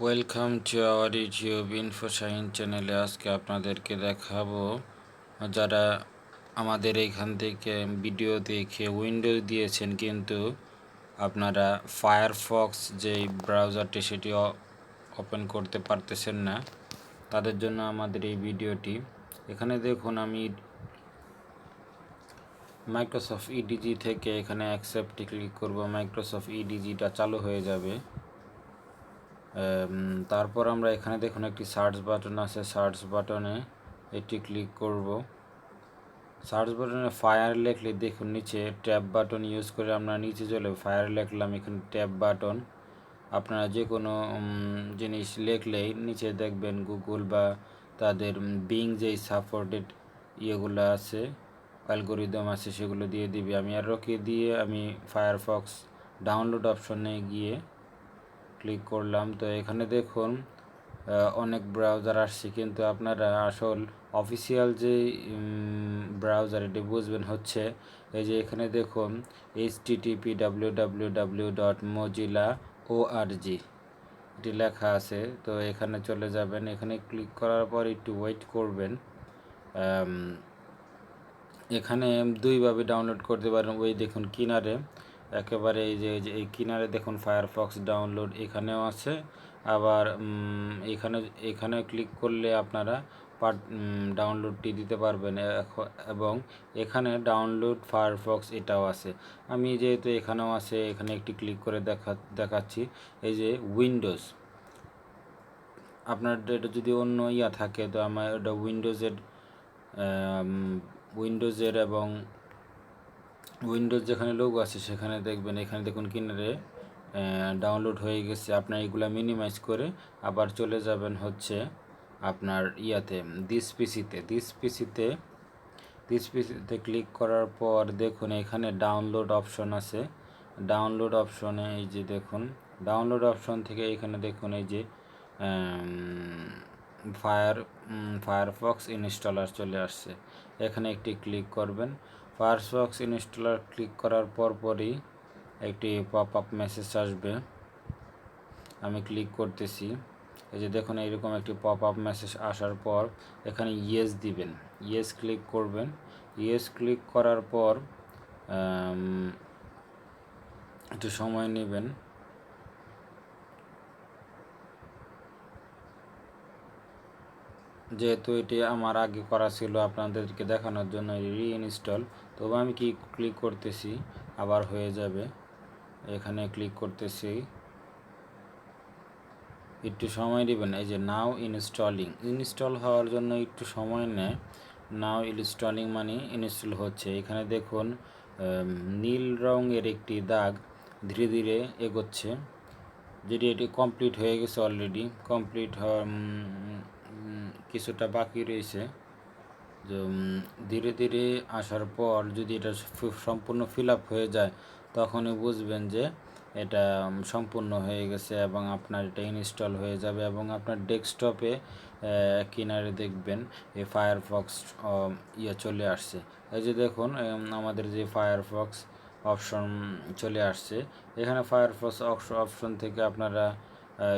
Welcome to our YouTube infoshahin চ্যানেলে। আজকে আপনাদেরকে দেখাবো যারা আমাদের এইখান থেকে ভিডিও দেখে উইন্ডোজ দিয়েছেন কিন্তু আপনারা ফায়ারফক্স যেই ব্রাউজারটি সেটি ওপেন করতে পারতেছেন না, তাদের জন্য আমাদের এই ভিডিওটি। এখানে দেখুন আমি মাইক্রোসফট ইডিজি থেকে এখানে অ্যাকসেপ্টে ক্লিক করব। মাইক্রোসফট ইডিজিটা চালু হয়ে যাবে। তারপর আমরা এখানে দেখুন একটি সার্চ বাটন আছে, সার্চ বাটনে এটি ক্লিক করব। সার্চ বাটনে ফায়ার লিখলে দেখুন নিচে ট্যাব বাটন ইউজ করে আমরা নিচে চলে ফায়ার লিখলাম, এখানে ট্যাব বাটন। আপনারা যে কোনো জিনিস লিখলেই নিচে দেখবেন গুগল বা তাদের বিং যেই সাপোর্টেড ইয়েগুলো আছে, অ্যালগোরিদম আছে, সেগুলো দিয়ে দিবে। আমি আরোকে দিয়ে আমি ফায়ারফক্স ডাউনলোড অপশনে গিয়ে ক্লিক করলাম। তো এখানে দেখুন অনেক ব্রাউজার আসছে, কিন্তু আপনারা আসল অফিসিয়াল যে ব্রাউজার এটি বুঝবেন হচ্ছে এই যে এখানে দেখুন http://www.mozilla.org এটি লেখা আছে। তো এখানে চলে যাবেন, এখানে ক্লিক করার পর একটু ওয়েট করবেন। এখানে দুইভাবে ডাউনলোড করতে পারেন। ওই দেখুন কিনারে একেবারে এই কিনারে দেখুন ফায়ারফক্স ডাউনলোড এখানেও আছে, আবার এখানে ক্লিক করলে আপনারা ডাউনলোডটি দিতে পারবেন। এবং এখানে ডাউনলোড ফায়ারফক্স এটাও আছে। আমি যেহেতু এখানেও আছে, এখানে একটি ক্লিক করে দেখাচ্ছি। এই যে উইন্ডোজ, আপনার এটা যদি অন্য থাকে তো আমার এটা উইন্ডোজের এবং উইন্ডোজ যেখানে লোগো আছে সেখানে দেখবেন, এখানে দেখুন কিনারে ডাউনলোড হয়ে গেছে। আপনার এগুলো মিনিমাইজ করে আবার চলে যাবেন হচ্ছে আপনার দিস পিসিতে ক্লিক করার পর দেখুন এখানে ডাউনলোড অপশন আছে। ডাউনলোড অপশনে এই যে দেখুন ডাউনলোড অপশন থেকে এখানে দেখুন এই যে ফায়ারফক্স ইনস্টলার চলে আসছে। এখানে একটি ক্লিক করবেন। ফায়ারফক্স ইনস্টলার ক্লিক করার পরই একটি পপ আপ মেসেজ আসবে। আমি ক্লিক করতেছি। এই যে দেখুন এইরকম একটি পপ আপ মেসেজ আসার পর এখানে ইয়েস দিবেন, ইয়েস ক্লিক করবেন। ইয়েস ক্লিক করার পর একটু সময় নেবেন। যেহেতু এটি আমার আগে করা ছিল আপনাদেরকে দেখানোর জন্য রিইনস্টল, তবে আমি কি ক্লিক করতেছি আবার হয়ে যাবে। এখানে ক্লিক করতেছি, একটু সময় নেবেন। এই যে নাও ইনস্টল হওয়ার জন্য একটু সময় নেয়। নাও ইনস্টলিং মানে ইনস্টল হচ্ছে। এখানে দেখুন নীল রঙের একটি দাগ ধীরে ধীরে এগোচ্ছে, যেটি এটি কমপ্লিট হয়ে গেছে অলরেডি। কমপ্লিট হওয়ার কিছুটা বাকি রয়েছে। ধীরে ধীরে আসার পর যদি এটা সম্পূর্ণ ফিল আপ হয়ে যায় তখনই বুঝবেন যে এটা সম্পূর্ণ হয়ে গেছে এবং আপনার এটা ইনস্টল হয়ে যাবে। এবং আপনার ডেস্কটপে কিনারে দেখবেন এই ফায়ারফক্স চলে আসছে। এই যে দেখুন আমাদের যে ফায়ারফক্স অপশন চলে আসছে। এখানে ফায়ারফক্স অপশন থেকে আপনারা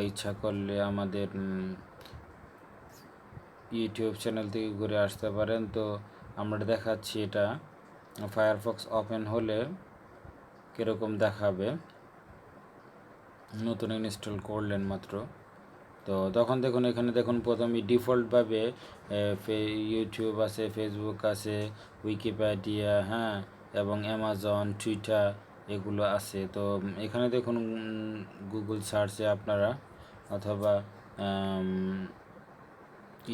ইচ্ছা করলে আমাদের ইউটিউব চ্যানেল থেকে ঘুরে আসতে পারেন। তো আমরা দেখাচ্ছি এটা ফায়ারফক্স ওপেন হলে কীরকম দেখাবে, নতুন ইনস্টল করলেন মাত্র। তো তখন দেখুন এখানে দেখুন প্রথমে ডিফল্টভাবে ইউটিউব আছে, ফেসবুক আছে, উইকিপিডিয়া, হ্যাঁ, এবং অ্যামাজন, টুইটার এগুলো আছে। তো এখানে দেখুন গুগল সার্চে আপনারা অথবা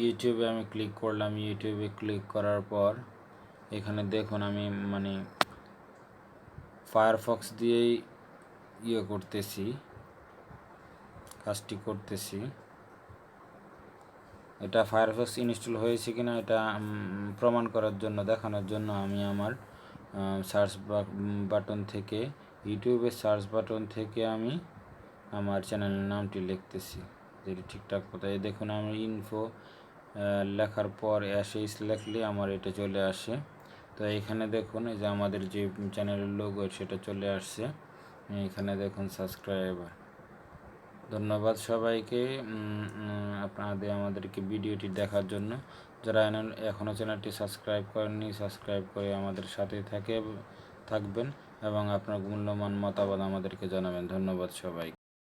ইউটিউবে আমি ক্লিক করলাম। ইউটিউবে ক্লিক করার পর এখানে দেখুন আমি ফায়ারফক্স দিয়েই করতেছি, কাজটি করতেছি। এটা ফায়ারফক্স ইনস্টল হয়েছে কিনা এটা প্রমাণ করার জন্য, দেখানোর জন্য আমি আমার সার্চ বাটন থেকে, ইউটিউবের সার্চ বাটন থেকে আমি আমার চ্যানেলের নামটি লিখতেছি, যেটি ঠিকঠাক কোথায়। দেখুন আমি ইনফো লেখার পর অ্যাশেস লিখলে আমার এটা চলে আসে। তো এখানে দেখুন এই যে আমাদের যে চ্যানেলের লোগো সেটা চলে আসছে। এখানে দেখুন সাবস্ক্রাইবার, ধন্যবাদ সবাইকে আপনাদের আমাদেরকে ভিডিওটি দেখার জন্য। যারা এখনও চ্যানেলটি সাবস্ক্রাইব করেননি, সাবস্ক্রাইব করে আমাদের সাথে থাকবেন এবং আপনার মূল্যবান মতামত আমাদেরকে জানাবেন। ধন্যবাদ সবাইকে।